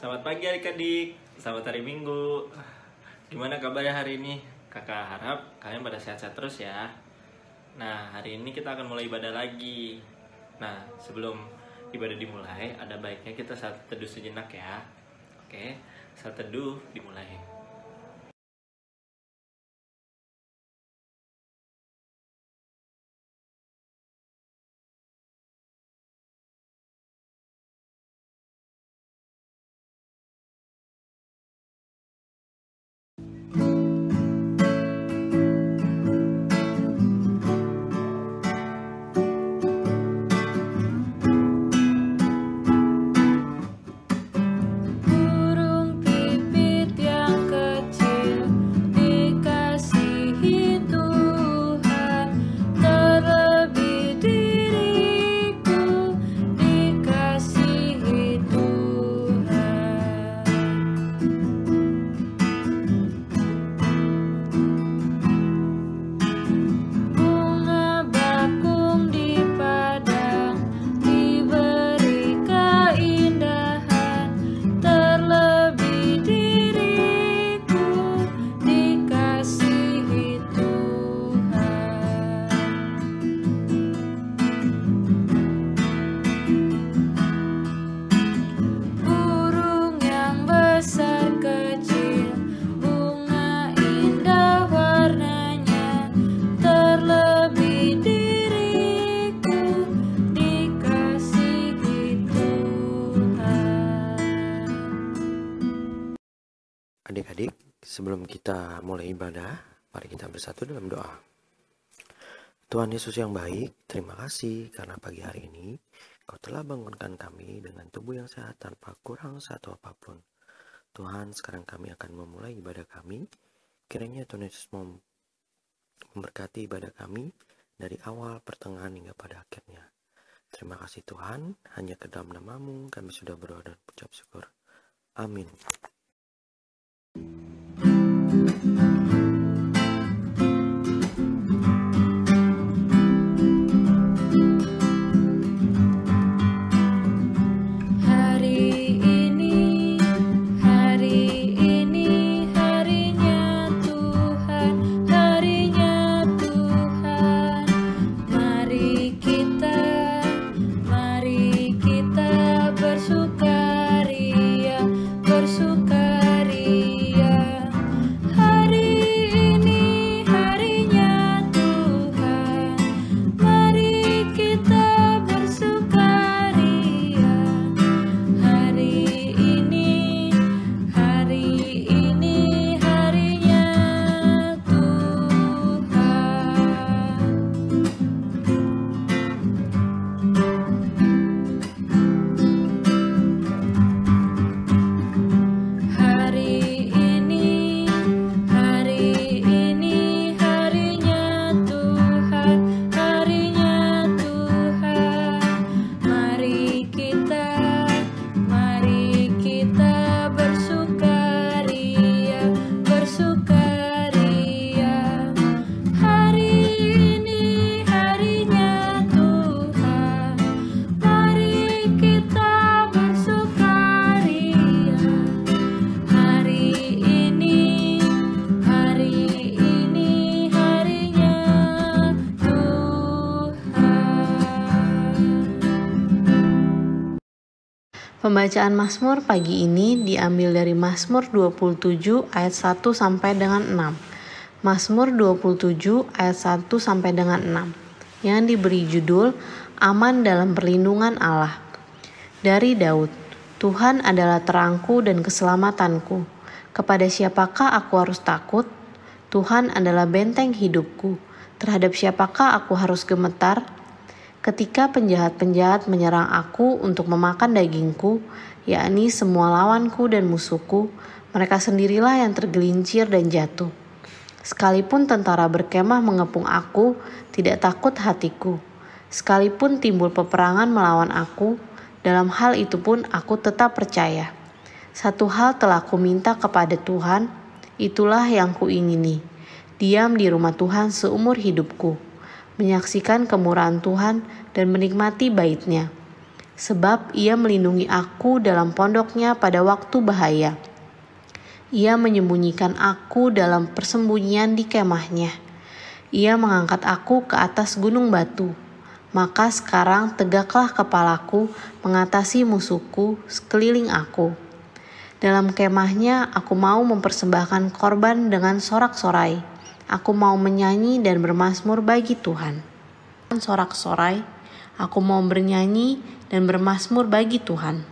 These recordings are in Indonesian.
Selamat pagi adik-adik, selamat hari Minggu. Gimana kabarnya hari ini? Kakak harap kalian pada sehat-sehat terus ya. Nah, hari ini kita akan mulai ibadah lagi. Nah, sebelum ibadah dimulai, ada baiknya kita saat teduh sejenak ya. Oke, saat teduh dimulai. Adik-adik, sebelum kita mulai ibadah, mari kita bersatu dalam doa. Tuhan Yesus yang baik, terima kasih karena pagi hari ini Kau telah bangunkan kami dengan tubuh yang sehat tanpa kurang satu apapun. Tuhan, sekarang kami akan memulai ibadah kami. Kiranya Tuhan Yesus memberkati ibadah kami dari awal, pertengahan hingga pada akhirnya. Terima kasih Tuhan, hanya ke dalam nama-Mu kami sudah berdoa dan ucap syukur. Amin. Pembacaan Mazmur pagi ini diambil dari Mazmur 27 ayat 1 sampai dengan 6. Mazmur 27 ayat 1 sampai dengan 6 yang diberi judul Aman dalam Perlindungan Allah. Dari Daud, Tuhan adalah terangku dan keselamatanku. Kepada siapakah aku harus takut? Tuhan adalah benteng hidupku. Terhadap siapakah aku harus gemetar? Ketika penjahat-penjahat menyerang aku untuk memakan dagingku, yakni semua lawanku dan musuhku, mereka sendirilah yang tergelincir dan jatuh. Sekalipun tentara berkemah mengepung aku, tidak takut hatiku. Sekalipun timbul peperangan melawan aku, dalam hal itu pun aku tetap percaya. Satu hal telah kuminta kepada Tuhan, itulah yang kuingini, diam di rumah Tuhan seumur hidupku, menyaksikan kemurahan Tuhan dan menikmati bait-Nya. sebab Ia melindungi aku dalam pondoknya pada waktu bahaya. Ia menyembunyikan aku dalam persembunyian di kemahnya. Ia mengangkat aku ke atas gunung batu. Maka sekarang tegaklah kepalaku mengatasi musuhku sekeliling aku. Dalam kemahnya aku mau mempersembahkan korban dengan sorak-sorai. Aku mau menyanyi dan bermazmur bagi Tuhan. Sorak-sorai, aku mau bernyanyi dan bermazmur bagi Tuhan.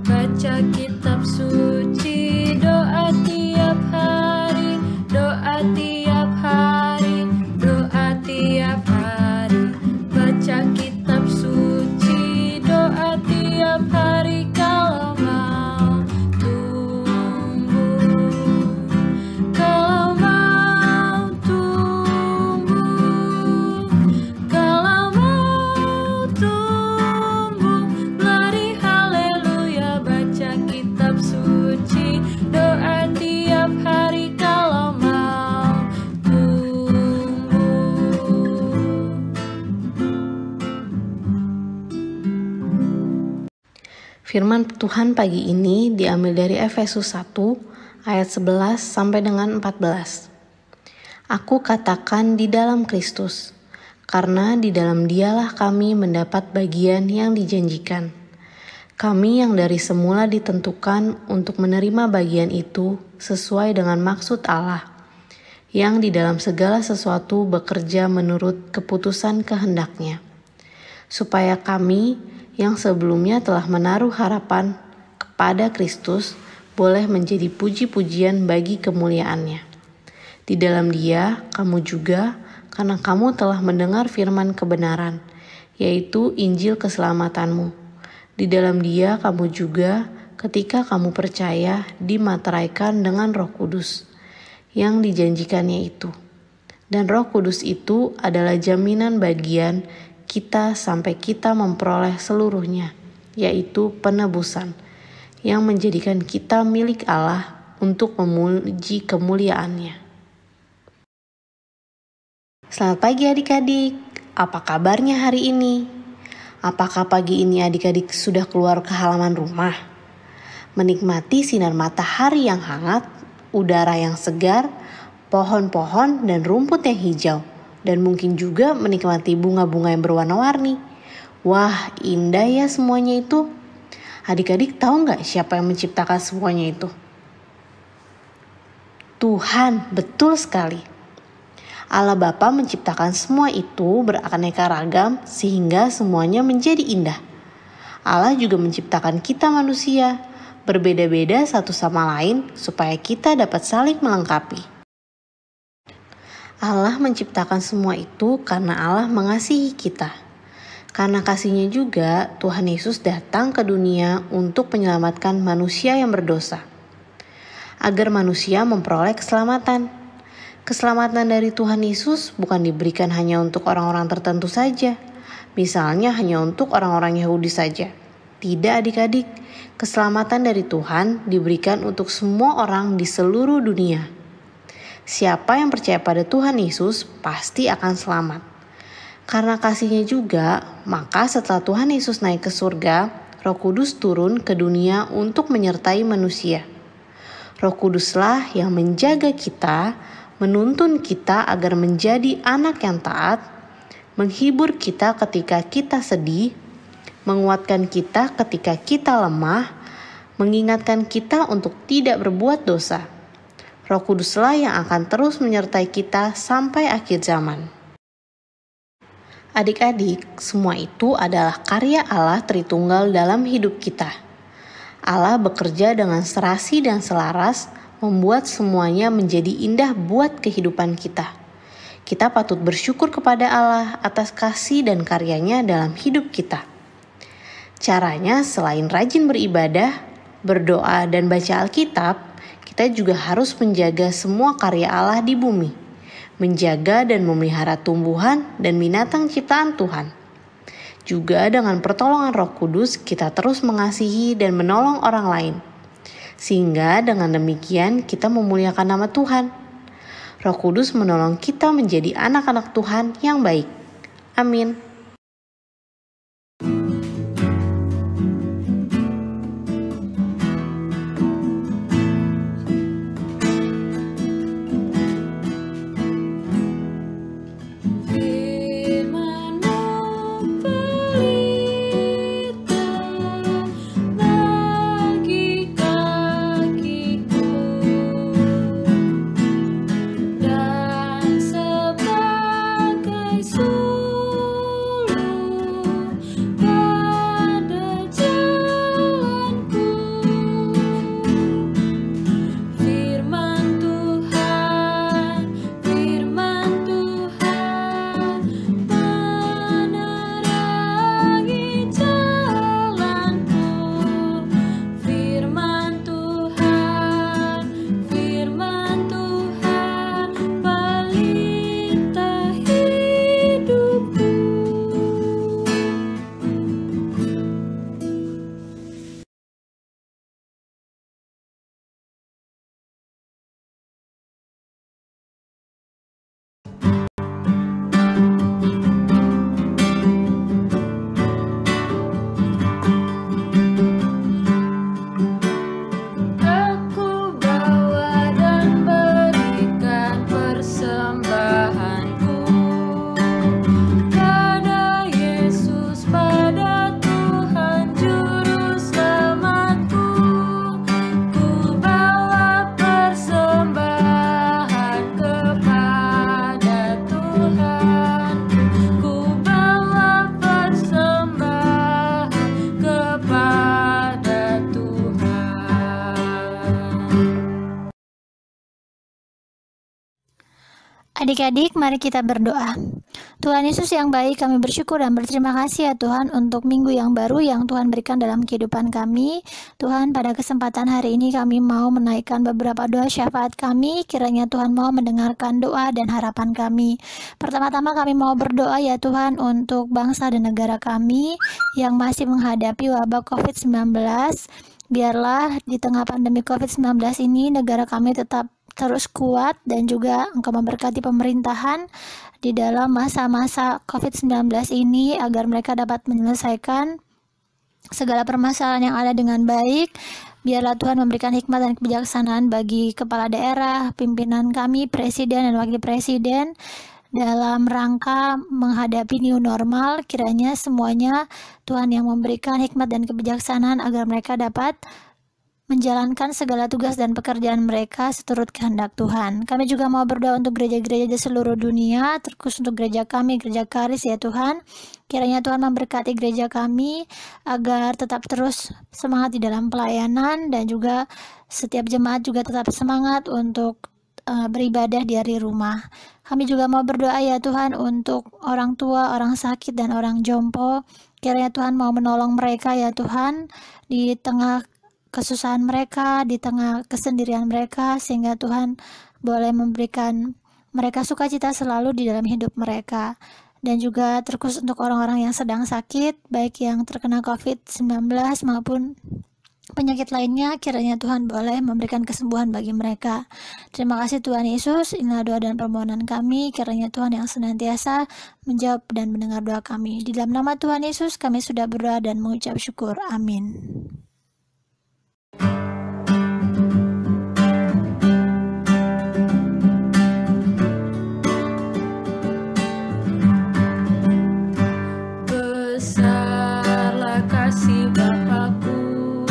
Baca kitab suci, doa tiap hari, doa tiap hari, doa tiap hari. Baca kitab suci, doa tiap hari, kalau mau tumbuh, kalau mau tumbuh, kalau mau tumbuh, lari haleluya. Baca kitab suci, doa tiap hari, kalau mau tumbuh. Firman Tuhan pagi ini diambil dari Efesus 1 ayat 11 sampai dengan 14. Aku katakan di dalam Kristus, karena di dalam Dialah kami mendapat bagian yang dijanjikan. Kami yang dari semula ditentukan untuk menerima bagian itu sesuai dengan maksud Allah, yang di dalam segala sesuatu bekerja menurut keputusan kehendak-Nya, supaya kami yang sebelumnya telah menaruh harapan kepada Kristus boleh menjadi puji-pujian bagi kemuliaan-Nya. Di dalam Dia, kamu juga, karena kamu telah mendengar firman kebenaran, yaitu Injil keselamatanmu. Di dalam Dia, kamu juga, ketika kamu percaya, dimateraikan dengan Roh Kudus, yang dijanjikannya itu. Dan Roh Kudus itu adalah jaminan bagian kita sampai kita memperoleh seluruhnya, yaitu penebusan, yang menjadikan kita milik Allah untuk memuji kemuliaan-Nya. Selamat pagi adik-adik, apa kabarnya hari ini? Apakah pagi ini adik-adik sudah keluar ke halaman rumah? Menikmati sinar matahari yang hangat, udara yang segar, pohon-pohon dan rumput yang hijau. Dan mungkin juga menikmati bunga-bunga yang berwarna-warni. Wah, indah ya semuanya itu. Adik-adik tahu nggak siapa yang menciptakan semuanya itu? Tuhan, betul sekali. Allah Bapa menciptakan semua itu beraneka ragam sehingga semuanya menjadi indah. Allah juga menciptakan kita manusia, berbeda-beda satu sama lain supaya kita dapat saling melengkapi. Allah menciptakan semua itu karena Allah mengasihi kita. Karena kasih-Nya juga, Tuhan Yesus datang ke dunia untuk menyelamatkan manusia yang berdosa. Agar manusia memperoleh keselamatan. Keselamatan dari Tuhan Yesus bukan diberikan hanya untuk orang-orang tertentu saja. Misalnya hanya untuk orang-orang Yahudi saja. Tidak adik-adik, keselamatan dari Tuhan diberikan untuk semua orang di seluruh dunia. Siapa yang percaya pada Tuhan Yesus pasti akan selamat. Karena kasih-Nya juga, maka setelah Tuhan Yesus naik ke surga, Roh Kudus turun ke dunia untuk menyertai manusia. Roh Kuduslah yang menjaga kita, menuntun kita agar menjadi anak yang taat, menghibur kita ketika kita sedih, menguatkan kita ketika kita lemah, mengingatkan kita untuk tidak berbuat dosa. Roh Kuduslah yang akan terus menyertai kita sampai akhir zaman. Adik-adik, semua itu adalah karya Allah Tritunggal dalam hidup kita. Allah bekerja dengan serasi dan selaras, membuat semuanya menjadi indah buat kehidupan kita. Kita patut bersyukur kepada Allah atas kasih dan karyanya dalam hidup kita. Caranya selain rajin beribadah, berdoa dan baca Alkitab, kita juga harus menjaga semua karya Allah di bumi, menjaga dan memelihara tumbuhan dan binatang ciptaan Tuhan. Juga dengan pertolongan Roh Kudus kita terus mengasihi dan menolong orang lain. Sehingga dengan demikian kita memuliakan nama Tuhan. Roh Kudus menolong kita menjadi anak-anak Tuhan yang baik. Amin. Adik-adik, mari kita berdoa. Tuhan Yesus yang baik, kami bersyukur dan berterima kasih ya Tuhan untuk minggu yang baru yang Tuhan berikan dalam kehidupan kami. Tuhan, pada kesempatan hari ini kami mau menaikkan beberapa doa syafaat kami. Kiranya Tuhan mau mendengarkan doa dan harapan kami. Pertama-tama kami mau berdoa ya Tuhan untuk bangsa dan negara kami yang masih menghadapi wabah COVID-19. Biarlah di tengah pandemi COVID-19 ini negara kami tetap terus kuat dan juga Engkau memberkati pemerintahan di dalam masa-masa COVID-19 ini agar mereka dapat menyelesaikan segala permasalahan yang ada dengan baik. Biarlah Tuhan memberikan hikmat dan kebijaksanaan bagi kepala daerah, pimpinan kami, presiden dan wakil presiden dalam rangka menghadapi new normal. Kiranya semuanya Tuhan yang memberikan hikmat dan kebijaksanaan agar mereka dapat menjalankan segala tugas dan pekerjaan mereka seturut kehendak Tuhan. Kami juga mau berdoa untuk gereja-gereja di seluruh dunia, terkhusus untuk gereja kami, gereja Karis ya Tuhan. Kiranya Tuhan memberkati gereja kami agar tetap terus semangat di dalam pelayanan dan juga setiap jemaat juga tetap semangat untuk beribadah dari rumah. Kami juga mau berdoa ya Tuhan untuk orang tua, orang sakit dan orang jompo. Kiranya Tuhan mau menolong mereka ya Tuhan di tengah kesusahan mereka, di tengah kesendirian mereka, sehingga Tuhan boleh memberikan mereka sukacita selalu di dalam hidup mereka. Dan juga terkhusus untuk orang-orang yang sedang sakit, baik yang terkena COVID-19 maupun penyakit lainnya, kiranya Tuhan boleh memberikan kesembuhan bagi mereka. Terima kasih Tuhan Yesus, inilah doa dan permohonan kami, kiranya Tuhan yang senantiasa menjawab dan mendengar doa kami. Di dalam nama Tuhan Yesus kami sudah berdoa dan mengucap syukur. Amin. Besarlah kasih Bapakku,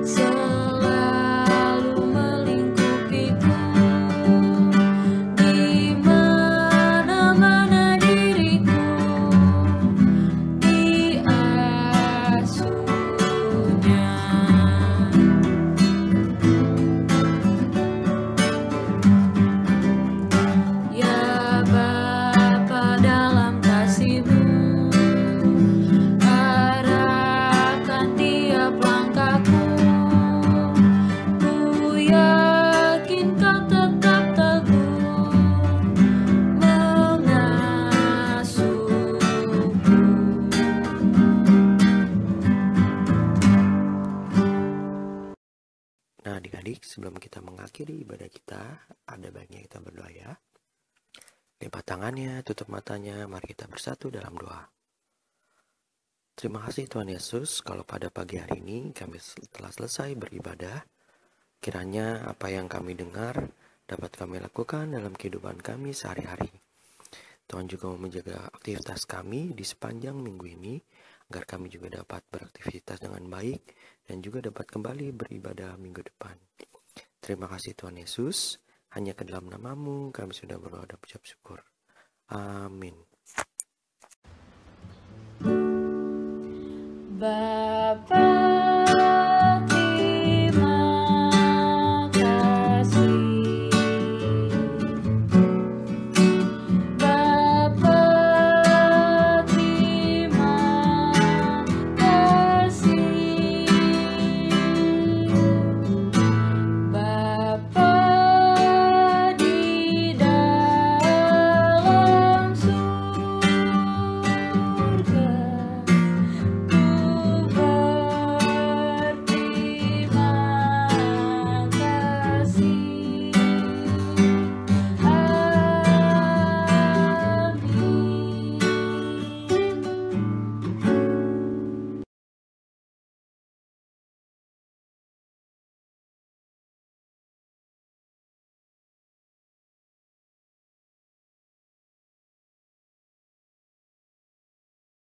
selalu melingkupiku, di mana-mana diriku diasuh. sebelum kita mengakhiri ibadah kita, ada baiknya kita berdoa ya. Lipat tangannya, tutup matanya, mari kita bersatu dalam doa. Terima kasih Tuhan Yesus, kalau pada pagi hari ini kami telah selesai beribadah. Kiranya apa yang kami dengar dapat kami lakukan dalam kehidupan kami sehari-hari. Tuhan juga mau menjaga aktivitas kami di sepanjang minggu ini, agar kami juga dapat beraktivitas dengan baik dan juga dapat kembali beribadah minggu depan. Terima kasih Tuhan Yesus, hanya ke dalam nama-Mu kami sudah berdoa dan ucap syukur. Amin.